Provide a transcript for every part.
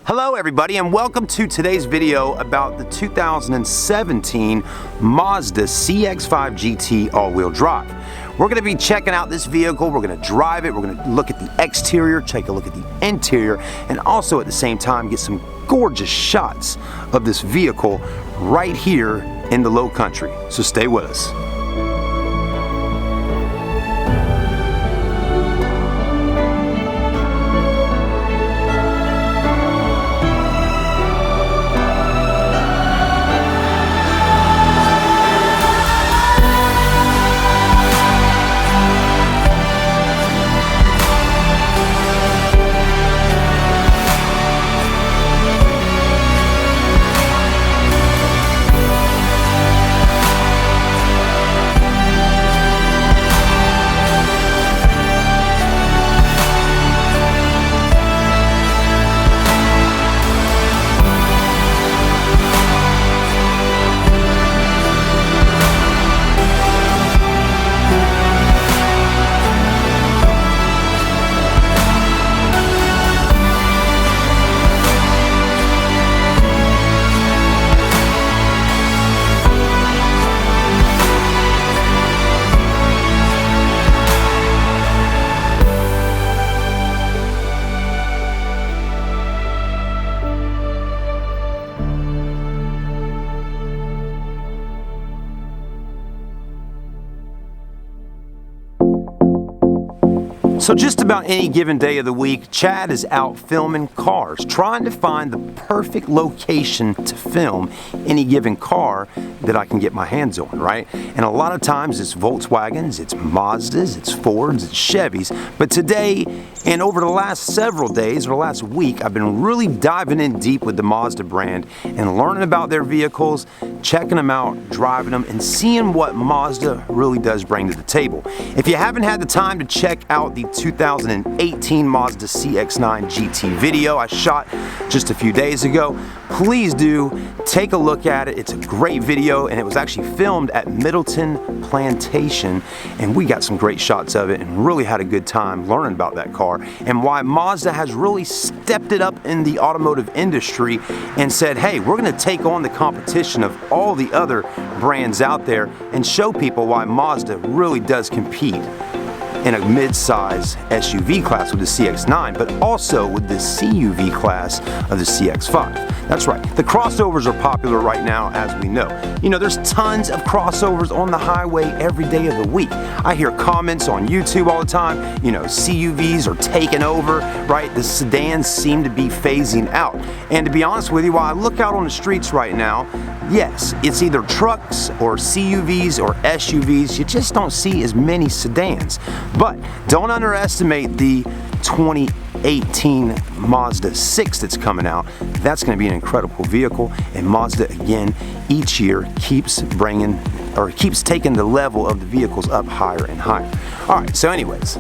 Hello everybody, and welcome to today's video about the 2017 Mazda CX5 GT all-wheel drive. We're going to be checking out this vehicle, we're going to drive it, we're going to look at the exterior, take a look at the interior, and also at the same time get some gorgeous shots of this vehicle right here in the Low Country. So stay with us. So just about any given day of the week, Chad is out filming cars, trying to find the perfect location to film any given car that I can get my hands on, right? And a lot of times it's Volkswagens, it's Mazdas, it's Fords, it's Chevys. But today, and over the last several days, or last week, I've been really diving in deep with the Mazda brand and learning about their vehicles, checking them out, driving them, and seeing what Mazda really does bring to the table. If you haven't had the time to check out the 2018 Mazda CX-9 GT video I shot just a few days ago, please do take a look at it. It's a great video, and it was actually filmed at Middleton Plantation, and we got some great shots of it and really had a good time learning about that car and why Mazda has really stepped it up in the automotive industry and said, hey, we're going to take on the competition of all the other brands out there and show people why Mazda really does compete in a mid-size SUV class with the CX-9, but also with the CUV class of the CX-5. That's right, the crossovers are popular right now, as we know. You know, there's tons of crossovers on the highway every day of the week. I hear comments on YouTube all the time, you know, CUVs are taking over, right? The sedans seem to be phasing out. And to be honest with you, while I look out on the streets right now, yes, it's either trucks or CUVs or SUVs. You just don't see as many sedans. But don't underestimate the 2018 Mazda 6 that's coming out. That's going to be an incredible vehicle, and Mazda again each year keeps taking the level of the vehicles up higher and higher. All right, so anyways,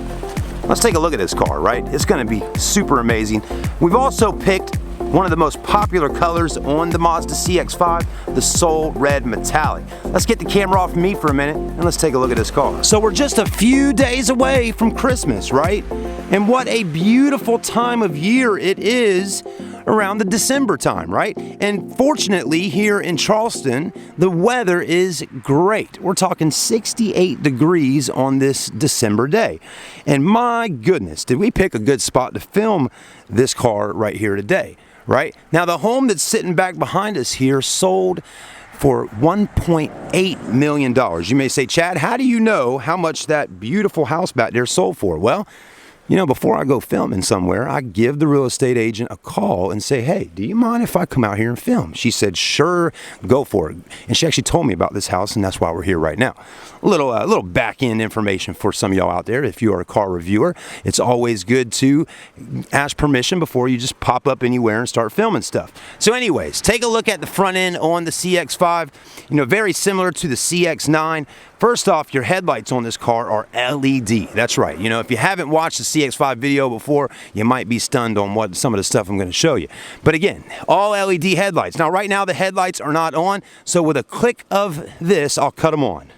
let's take a look at this car, right? It's going to be super amazing. We've also picked one of the most popular colors on the Mazda CX-5, the Soul Red Metallic. Let's get the camera off me for a minute and let's take a look at this car. So we're just a few days away from Christmas, right? And what a beautiful time of year it is around the December time, right? And fortunately here in Charleston, the weather is great. We're talking 68 degrees on this December day. And my goodness, did we pick a good spot to film this car right here today, right? Now the home that's sitting back behind us here sold for $1.8 million. You may say, Chad, how do you know how much that beautiful house back there sold for? Well, you know, before I go filming somewhere, I give the real estate agent a call and say, hey, do you mind if I come out here and film? She said, sure, go for it. And she actually told me about this house, and that's why we're here right now. A little back-end information for some of y'all out there. If you are a car reviewer, it's always good to ask permission before you just pop up anywhere and start filming stuff. So anyways, take a look at the front end on the CX-5. You know, very similar to the CX-9. First off, your headlights on this car are LED. That's right. You know, if you haven't watched the CX5 video before, you might be stunned on what some of the stuff I'm going to show you. But again, all LED headlights. Now, right now, the headlights are not on, so with a click of this, I'll cut them on.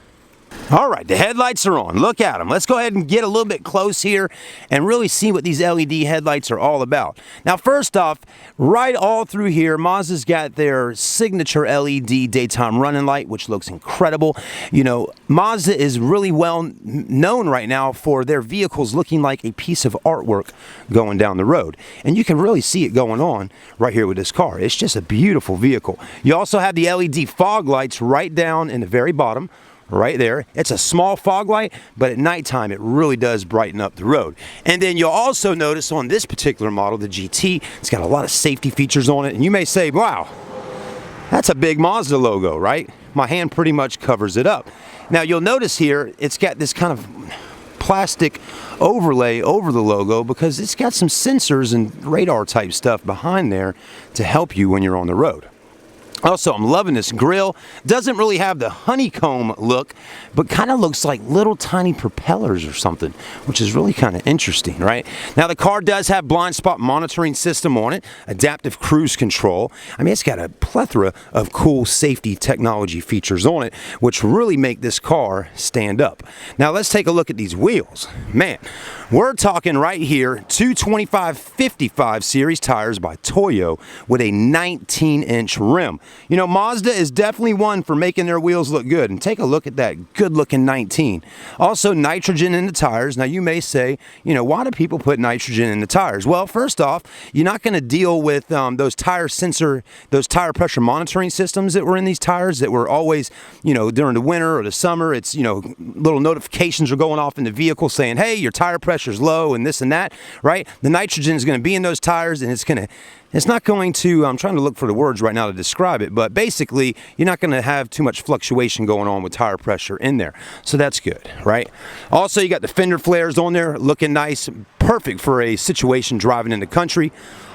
All right, the headlights are on. Look at them. Let's go ahead and get a little bit close here and really see what these LED headlights are all about. Now, first off, right all through here, Mazda's got their signature LED daytime running light, which looks incredible. You know, Mazda is really well known right now for their vehicles looking like a piece of artwork going down the road. And you can really see it going on right here with this car. It's just a beautiful vehicle. You also have the LED fog lights right down in the very bottom. Right there. It's a small fog light, but at nighttime it really does brighten up the road. And then you'll also notice on this particular model, the GT, it's got a lot of safety features on it. And you may say, wow, that's a big Mazda logo, right? My hand pretty much covers it up. Now you'll notice here, it's got this kind of plastic overlay over the logo because it's got some sensors and radar type stuff behind there to help you when you're on the road. Also, I'm loving this grille. Doesn't really have the honeycomb look, but kind of looks like little tiny propellers or something, which is really kind of interesting, right? Now, the car does have blind spot monitoring system on it, adaptive cruise control. I mean, it's got a plethora of cool safety technology features on it, which really make this car stand up. Now, let's take a look at these wheels. Man, we're talking right here, 225/55 series tires by Toyo with a 19-inch rim. You know, Mazda is definitely one for making their wheels look good. And take a look at that good-looking 19. Also, nitrogen in the tires. Now, you may say, you know, why do people put nitrogen in the tires? Well, first off, you're not going to deal with those tire pressure monitoring systems that were in these tires that were always, you know, during the winter or the summer. It's, you know, little notifications are going off in the vehicle saying, hey, your tire pressure's low and this and that, right? The nitrogen is going to be in those tires, and it's not going to, I'm trying to look for the words right now to describe it, but basically, you're not going to have too much fluctuation going on with tire pressure in there. So that's good, right? Also, you got the fender flares on there, looking nice, perfect for a situation driving in the country.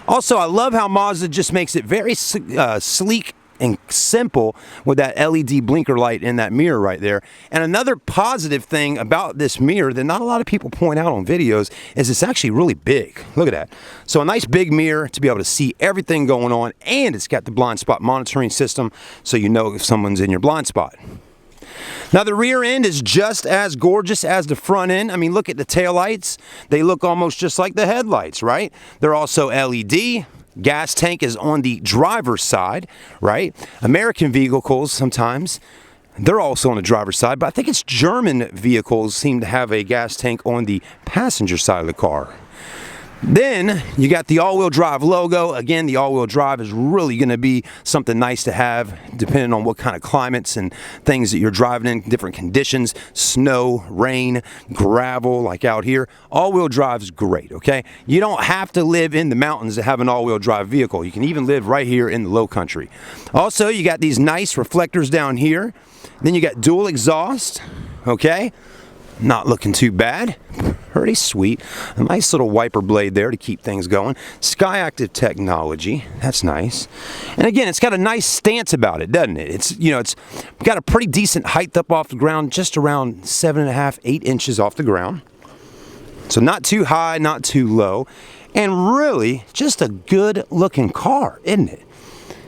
Also, I love how Mazda just makes it very sleek and simple with that LED blinker light in that mirror right there. And another positive thing about this mirror that not a lot of people point out on videos is it's actually really big. Look at that. So a nice big mirror to be able to see everything going on, and it's got the blind spot monitoring system so you know if someone's in your blind spot. Now the rear end is just as gorgeous as the front end. I mean, look at the taillights. They look almost just like the headlights, right? They're also LED. Gas tank is on the driver's side, right? American vehicles sometimes, they're also on the driver's side, but I think it's German vehicles seem to have a gas tank on the passenger side of the car. Then you got the all-wheel drive logo. Again, the all-wheel drive is really going to be something nice to have depending on what kind of climates and things that you're driving in, different conditions, snow, rain, gravel, like out here. All-wheel drive is great, okay? You don't have to live in the mountains to have an all-wheel drive vehicle. You can even live right here in the low country. Also, you got these nice reflectors down here. Then you got dual exhaust, okay? Not looking too bad. Pretty sweet. A nice little wiper blade there to keep things going. Skyactiv technology. That's nice. And again, it's got a nice stance about it, doesn't it? It's, you know, it's got a pretty decent height up off the ground, just around 7.5, 8 inches off the ground. So not too high, not too low. And really, just a good looking car, isn't it?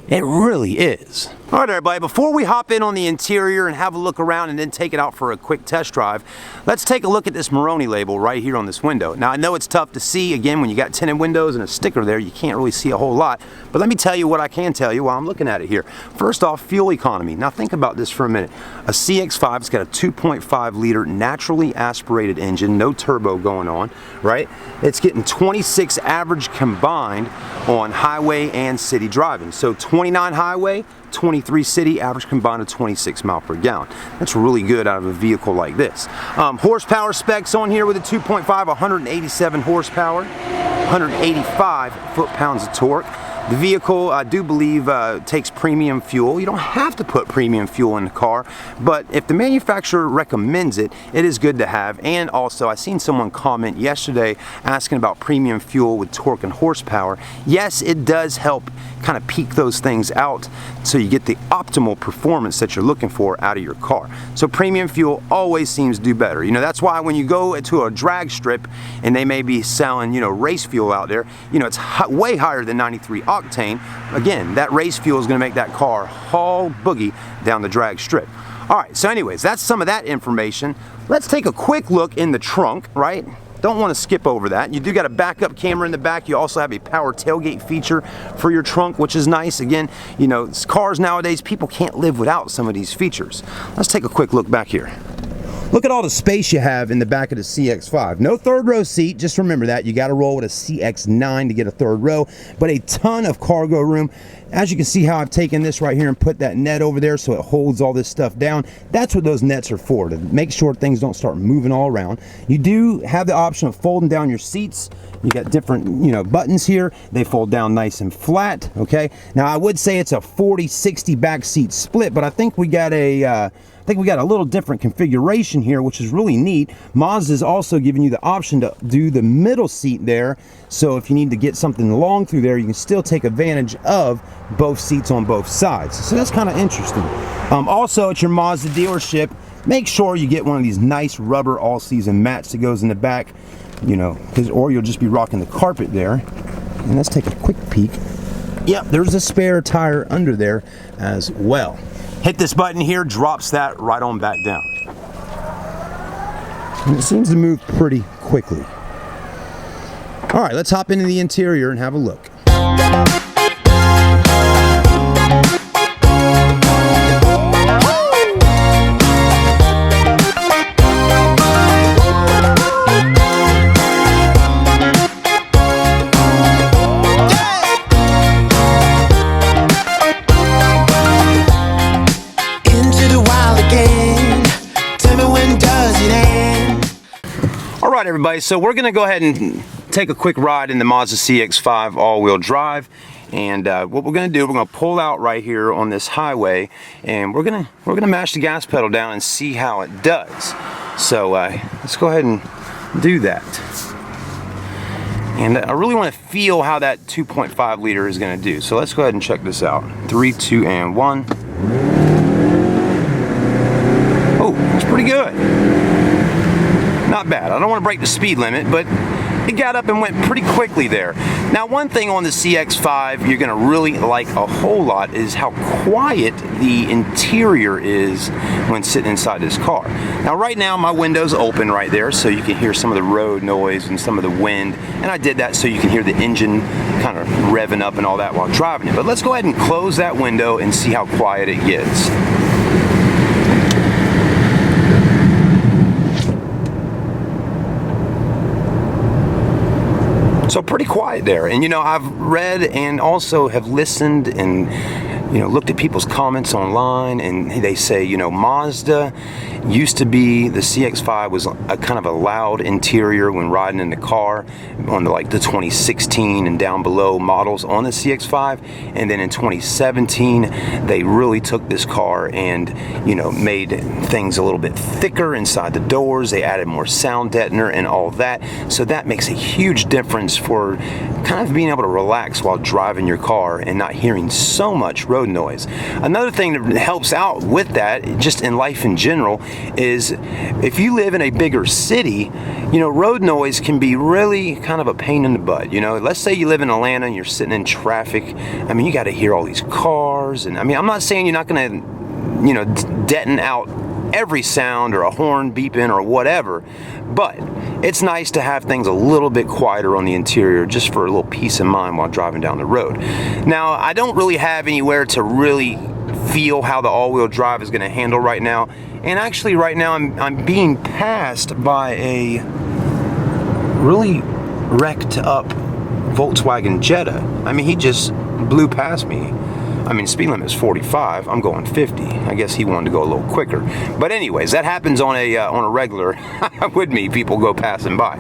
It really is. All right, everybody, before we hop in on the interior and have a look around and then take it out for a quick test drive, let's take a look at this Moroni label right here on this window. Now, I know it's tough to see. Again, when you got tinted windows and a sticker there, you can't really see a whole lot. But let me tell you what I can tell you while I'm looking at it here. First off, fuel economy. Now, think about this for a minute. A CX5, it's got a 2.5 liter naturally aspirated engine, no turbo going on, right? It's getting 26 average combined on highway and city driving. So 29 highway, 23 city, average combined of 26 miles per gallon. That's really good out of a vehicle like this. Horsepower specs on here with a 2.5, 187 horsepower, 185 foot-pounds of torque. The vehicle, I do believe, takes premium fuel. You don't have to put premium fuel in the car, but if the manufacturer recommends it, it is good to have. And also, I seen someone comment yesterday asking about premium fuel with torque and horsepower. Yes, it does help kind of peak those things out so you get the optimal performance that you're looking for out of your car. So premium fuel always seems to do better. You know, that's why when you go to a drag strip and they may be selling, you know, race fuel out there, you know, it's way higher than 93 octane. Again, that race fuel is going to make that car haul boogie down the drag strip. All right, so anyways, that's some of that information. Let's take a quick look in the trunk, right? Don't want to skip over that. You do got a backup camera in the back. You also have a power tailgate feature for your trunk, which is nice. Again, you know, cars nowadays, people can't live without some of these features. Let's take a quick look back here. Look at all the space you have in the back of the CX5. No third row seat, just remember that. You gotta roll with a CX9 to get a third row, but a ton of cargo room. As you can see how I've taken this right here and put that net over there so it holds all this stuff down. That's what those nets are for, to make sure things don't start moving all around. You do have the option of folding down your seats. You got different, you know, buttons here. They fold down nice and flat, okay? Now I would say it's a 40-60 back seat split, but I think we got a little different configuration here, which is really neat. Mazda is also giving you the option to do the middle seat there. So if you need to get something long through there, you can still take advantage of both seats on both sides. So that's kind of interesting. Also, at your Mazda dealership, make sure you get one of these nice rubber all-season mats that goes in the back, you know, or you'll just be rocking the carpet there. And let's take a quick peek. Yep, there's a spare tire under there as well. Hit this button here, drops that right on back down. And it seems to move pretty quickly. All right, let's hop into the interior and have a look. All right, everybody, so we're gonna go ahead and take a quick ride in the Mazda CX5 all-wheel drive. And what we're gonna do, we're gonna pull out right here on this highway, and we're gonna mash the gas pedal down and see how it does. So let's go ahead and do that. And I really want to feel how that 2.5 liter is gonna do. So let's go ahead and check this out. 3, 2, and 1. Oh, it's pretty good. Not bad. I don't want to break the speed limit, but it got up and went pretty quickly there. Now, one thing on the CX5 you're going to really like a whole lot is how quiet the interior is when sitting inside this car. Now, right now, my window's open right there, so you can hear some of the road noise and some of the wind, and I did that so you can hear the engine kind of revving up and all that while driving it. But let's go ahead and close that window and see how quiet it gets. So pretty quiet there. And you know, I've read and also have listened and, you know, looked at people's comments online, and they say, you know, Mazda used to be, the CX5 was a kind of a loud interior when riding in the car on the 2016 and down below models on the CX5. And then in 2017, they really took this car and, you know, made things a little bit thicker inside the doors. They added more sound deadener and all that. So that makes a huge difference for kind of being able to relax while driving your car and not hearing so much road noise. Another thing that helps out with that, just in life in general, is if you live in a bigger city, you know, road noise can be really kind of a pain in the butt. You know, let's say you live in Atlanta and you're sitting in traffic. I mean, you got to hear all these cars, and I mean, I'm not saying you're not going to, you know, deaden out every sound or a horn beeping or whatever, but it's nice to have things a little bit quieter on the interior just for a little peace of mind while driving down the road. Now, I don't really have anywhere to really feel how the all-wheel drive is going to handle right now, and actually right now I'm being passed by a really wrecked up Volkswagen Jetta. I mean, he just blew past me. I mean, speed limit is 45. I'm going 50. I guess he wanted to go a little quicker. But anyways, that happens on a regular with me. People go passing by.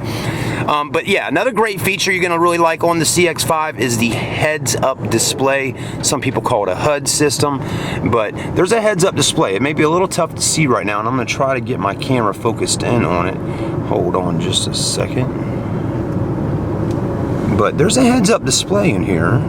But yeah, another great feature you're going to really like on the CX5 is the heads-up display. Some people call it a HUD system, but there's a heads-up display. It may be a little tough to see right now, and I'm going to try to get my camera focused in on it. Hold on just a second. But there's a heads-up display in here.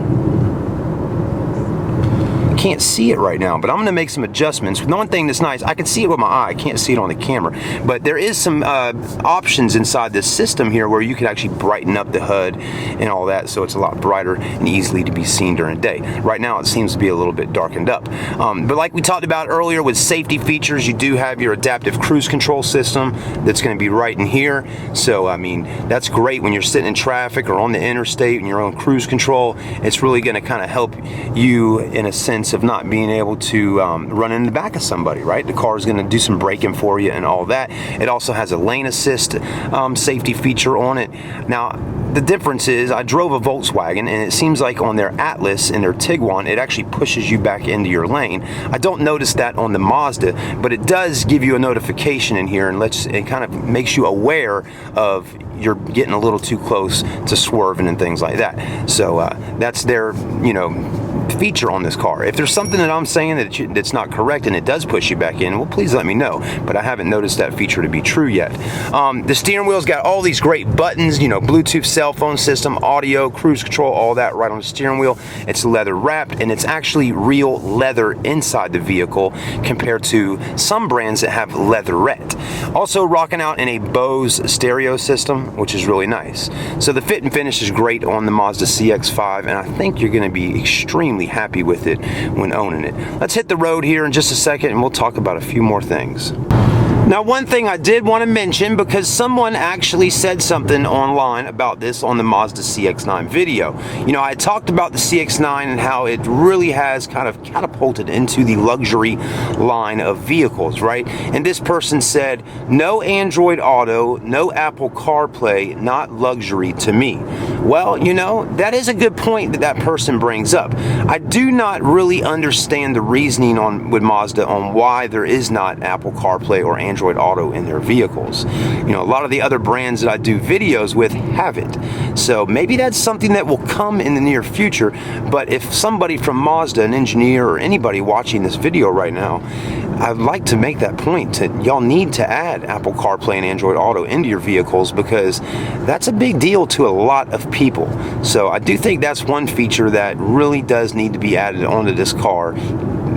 I can't see it right now, but I'm gonna make some adjustments. The one thing that's nice, I can see it with my eye, I can't see it on the camera, but there is some options inside this system here where you can actually brighten up the HUD and all that, so it's a lot brighter and easily to be seen during the day. Right now it seems to be a little bit darkened up. But like we talked about earlier with safety features, you do have your adaptive cruise control system that's gonna be right in here. So I mean, that's great when you're sitting in traffic or on the interstate and you're on cruise control. It's really gonna kind of help you in a sense of not being able to run in the back of somebody, right? The car is gonna do some braking for you and all that. It also has a lane assist safety feature on it. Now, the difference is I drove a Volkswagen, and it seems like on their Atlas and their Tiguan, it actually pushes you back into your lane. I don't notice that on the Mazda, but it does give you a notification in here, and it kind of makes you aware of you're getting a little too close to swerving and things like that. So that's their, feature on this car. If there's something that I'm saying that's not correct and it does push you back in, well, please let me know. But I haven't noticed that feature to be true yet. The steering wheel's got all these great buttons, Bluetooth cell phone system, audio, cruise control, all that right on the steering wheel. It's leather wrapped, and it's actually real leather inside the vehicle compared to some brands that have leatherette. Also rocking out in a Bose stereo system, which is really nice. So the fit and finish is great on the Mazda CX5, and I think you're going to be extremely happy with it when owning it. Let's hit the road here in just a second, and we'll talk about a few more things. Now, one thing I did want to mention, because someone actually said something online about this on the Mazda CX-9 video. I talked about the CX-9 and how it really has kind of catapulted into the luxury line of vehicles, right? And this person said, no Android Auto, no Apple CarPlay, not luxury to me. Well, that is a good point that person brings up. I do not really understand the reasoning with Mazda on why there is not Apple CarPlay or Android Auto in their vehicles. A lot of the other brands that I do videos with have it. So maybe that's something that will come in the near future. But if somebody from Mazda, an engineer or anybody watching this video right now, I'd like to make that point that y'all need to add Apple CarPlay and Android Auto into your vehicles, because that's a big deal to a lot of people. So I do think that's one feature that really does need to be added onto this car,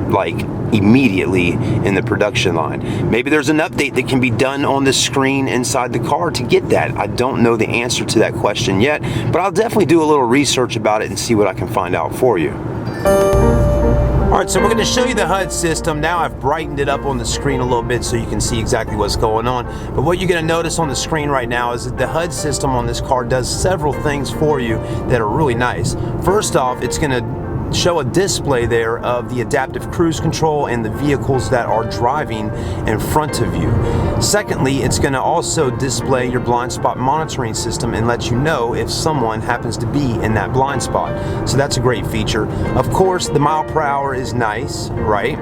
like immediately in the production line. Maybe there's an update that can be done on the screen inside the car to get that. I don't know the answer to that question yet, but I'll definitely do a little research about it and see what I can find out for you. Alright, so we're going to show you the HUD system. Now I've brightened it up on the screen a little bit so you can see exactly what's going on. But what you're going to notice on the screen right now is that the HUD system on this car does several things for you that are really nice. First off, it's going to show a display there of the adaptive cruise control and the vehicles that are driving in front of you. Secondly, it's going to also display your blind spot monitoring system and let you know if someone happens to be in that blind spot. So that's a great feature. Of course, the mile per hour is nice, right?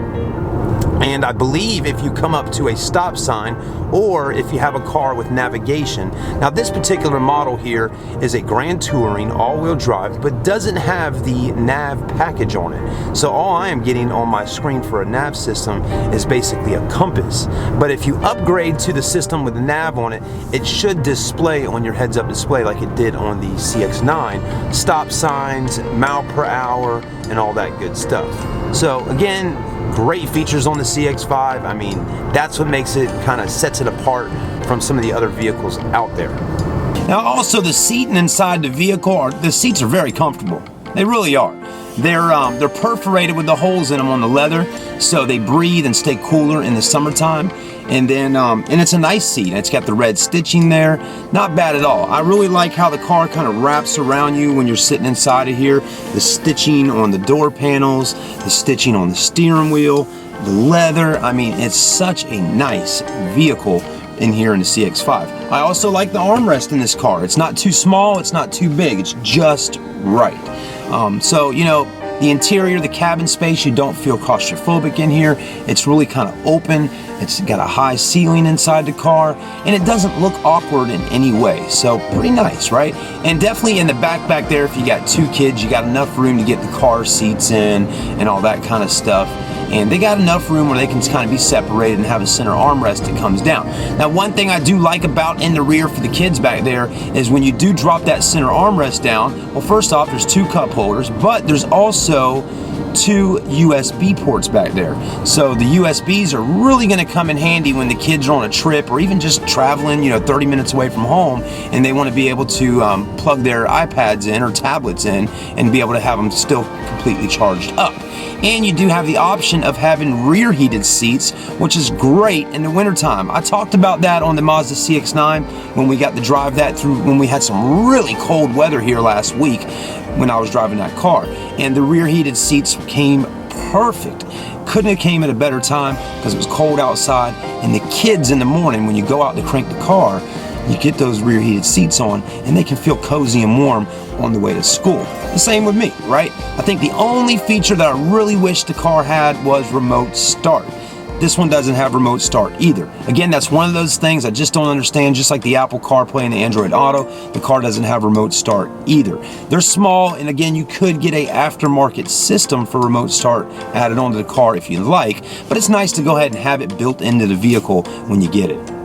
And I believe if you come up to a stop sign, or if you have a car with navigation. Now this particular model here is a Grand Touring all-wheel drive, but doesn't have the nav package on it. So all I am getting on my screen for a nav system is basically a compass. But if you upgrade to the system with the nav on it, it should display on your heads-up display like it did on the CX-9, stop signs, mile per hour, and all that good stuff. So again, great features on the CX-5. I mean, that's what makes it, kind of sets it apart from some of the other vehicles out there. Now also the seating inside the vehicle, the seats are very comfortable. They really are. They're perforated with the holes in them on the leather, so they breathe and stay cooler in the summertime. And then, and it's a nice seat. It's got the red stitching there. Not bad at all. I really like how the car kind of wraps around you when you're sitting inside of here. The stitching on the door panels, the stitching on the steering wheel, the leather. I mean, it's such a nice vehicle in here in the CX-5. I also like the armrest in this car. It's not too small, it's not too big, it's just right. So, the interior, the cabin space, you don't feel claustrophobic in here. It's really kind of open. It's got a high ceiling inside the car, and it doesn't look awkward in any way. So pretty nice, right? And definitely in the back there, if you got two kids, you got enough room to get the car seats in and all that kind of stuff. And they got enough room where they can kind of be separated and have a center armrest that comes down. Now, one thing I do like about in the rear for the kids back there is when you do drop that center armrest down, well, first off, there's two cup holders, but there's also 2 USB ports back there. So the USBs are really going to come in handy when the kids are on a trip or even just traveling, 30 minutes away from home, and they want to be able to plug their iPads in or tablets in and be able to have them still completely charged up. And you do have the option of having rear heated seats, which is great in the wintertime. I talked about that on the Mazda CX-9 when we got to drive that through when we had some really cold weather here last week when I was driving that car. And the rear heated seats came perfect. Couldn't have came at a better time because it was cold outside, and the kids in the morning when you go out to crank the car, you get those rear heated seats on and they can feel cozy and warm on the way to school. The same with me, right? I think the only feature that I really wish the car had was remote start. This one doesn't have remote start either. Again, that's one of those things I just don't understand. Just like the Apple CarPlay and the Android Auto, the car doesn't have remote start either. They're small, and again, you could get a aftermarket system for remote start added onto the car if you like, but it's nice to go ahead and have it built into the vehicle when you get it.